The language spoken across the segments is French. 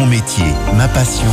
Mon métier, ma passion,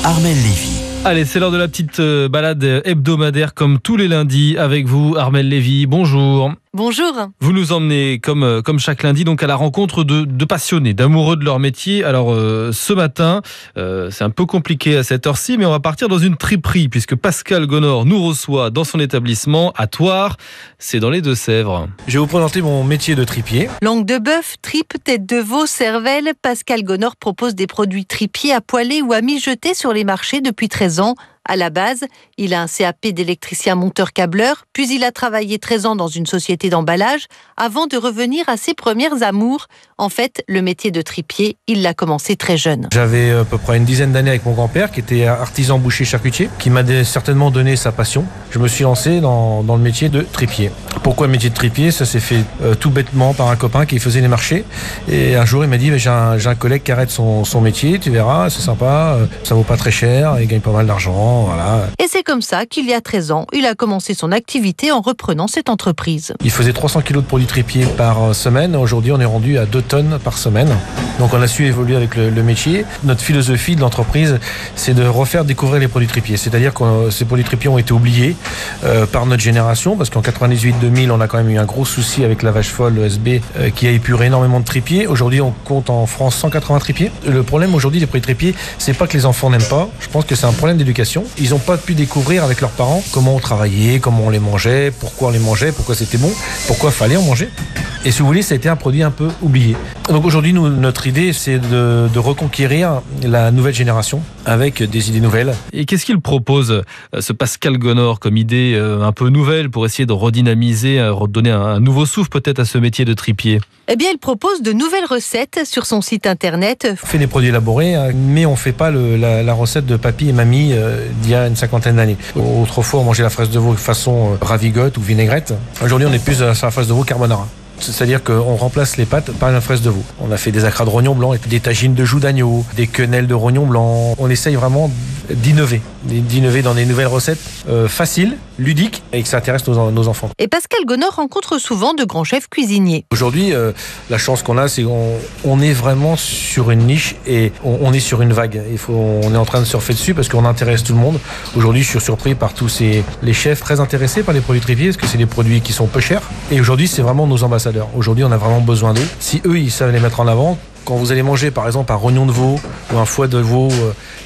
Armelle Lévy. Allez, c'est l'heure de la petite balade hebdomadaire comme tous les lundis avec vous, Armelle Lévy. Bonjour. Bonjour. Vous nous emmenez comme chaque lundi donc à la rencontre de passionnés, d'amoureux de leur métier. Alors ce matin, c'est un peu compliqué à cette heure-ci, mais on va partir dans une triperie puisque Pascal Gonor nous reçoit dans son établissement à Thouars. C'est dans les Deux-Sèvres. Je vais vous présenter mon métier de tripier. Langue de bœuf, tripes, tête de veau, cervelle, Pascal Gonor propose des produits tripiers à poêler ou à mijoter sur les marchés depuis 13 ans. À la base, il a un CAP d'électricien monteur-câbleur, puis il a travaillé 13 ans dans une société d'emballage avant de revenir à ses premières amours. En fait, le métier de tripier, il l'a commencé très jeune. J'avais à peu près une dizaine d'années avec mon grand-père qui était artisan boucher charcutier, qui m'a certainement donné sa passion. Je me suis lancé dans le métier de tripier. Pourquoi le métier de tripier? Ça s'est fait tout bêtement par un copain qui faisait les marchés. Et un jour, il m'a dit j'ai un collègue qui arrête son métier, tu verras, c'est sympa, ça vaut pas très cher, il gagne pas mal d'argent. Voilà. Et c'est comme ça qu'il y a 13 ans, il a commencé son activité en reprenant cette entreprise. Il faisait 300 kilos de produits tripiers par semaine. Aujourd'hui, on est rendu à 2 tonnes par semaine. Donc on a su évoluer avec le métier. Notre philosophie de l'entreprise, c'est de refaire découvrir les produits tripiers. C'est-à-dire que ces produits tripiers ont été oubliés par notre génération, parce qu'en 98-2000, on a quand même eu un gros souci avec la vache folle, le SB, qui a épuré énormément de tripiers. Aujourd'hui, on compte en France 180 tripiers. Le problème aujourd'hui des produits tripiers, c'est pas que les enfants n'aiment pas. Je pense que c'est un problème d'éducation. Ils n'ont pas pu découvrir avec leurs parents comment on travaillait, comment on les mangeait, pourquoi on les mangeait, pourquoi c'était bon, pourquoi fallait en manger. Et si vous voulez, ça a été un produit un peu oublié. Donc aujourd'hui, notre idée, c'est de reconquérir la nouvelle génération avec des idées nouvelles. Et qu'est-ce qu'il propose, ce Pascal Gonor, comme idée un peu nouvelle pour essayer de redynamiser, redonner un nouveau souffle peut-être à ce métier de tripier? Eh bien, il propose de nouvelles recettes sur son site internet. On fait des produits élaborés, mais on ne fait pas la recette de papy et mamie d'il y a une 50aine d'années. Autrefois, on mangeait la fraise de veau façon ravigote ou vinaigrette. Aujourd'hui, on est plus sur la fraise de veau carbonara. C'est-à-dire qu'on remplace les pâtes par la fraise de veau. On a fait des acras de rognon blanc, des tagines de joues d'agneau, des quenelles de rognon blanc. On essaye vraiment d'innover dans des nouvelles recettes faciles, ludiques et que ça intéresse nos enfants. Et Pascal Gonor rencontre souvent de grands chefs cuisiniers. Aujourd'hui, la chance qu'on a, c'est qu'on est vraiment sur une niche et on est sur une vague. On est en train de surfer dessus parce qu'on intéresse tout le monde. Aujourd'hui, je suis surpris par tous les chefs très intéressés par les produits tripiers parce que c'est des produits qui sont peu chers. Et aujourd'hui, c'est vraiment nos ambassadeurs. Aujourd'hui, on a vraiment besoin d'eux. Si eux, ils savent les mettre en avant, quand vous allez manger par exemple un rognon de veau ou un foie de veau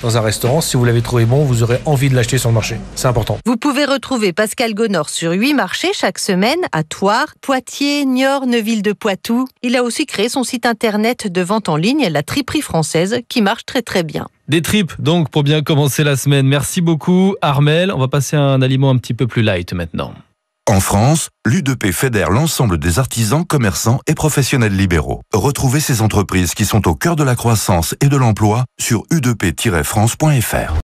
dans un restaurant, si vous l'avez trouvé bon, vous aurez envie de l'acheter sur le marché. C'est important. Vous pouvez retrouver Pascal Gonor sur 8 marchés chaque semaine à Thouars, Poitiers, Niort, Neuville-de-Poitou. Il a aussi créé son site internet de vente en ligne, la Triperie Française, qui marche très très bien. Des tripes donc pour bien commencer la semaine. Merci beaucoup Armelle. On va passer à un aliment un petit peu plus light maintenant. En France, l'U2P fédère l'ensemble des artisans, commerçants et professionnels libéraux. Retrouvez ces entreprises qui sont au cœur de la croissance et de l'emploi sur u2p-france.fr.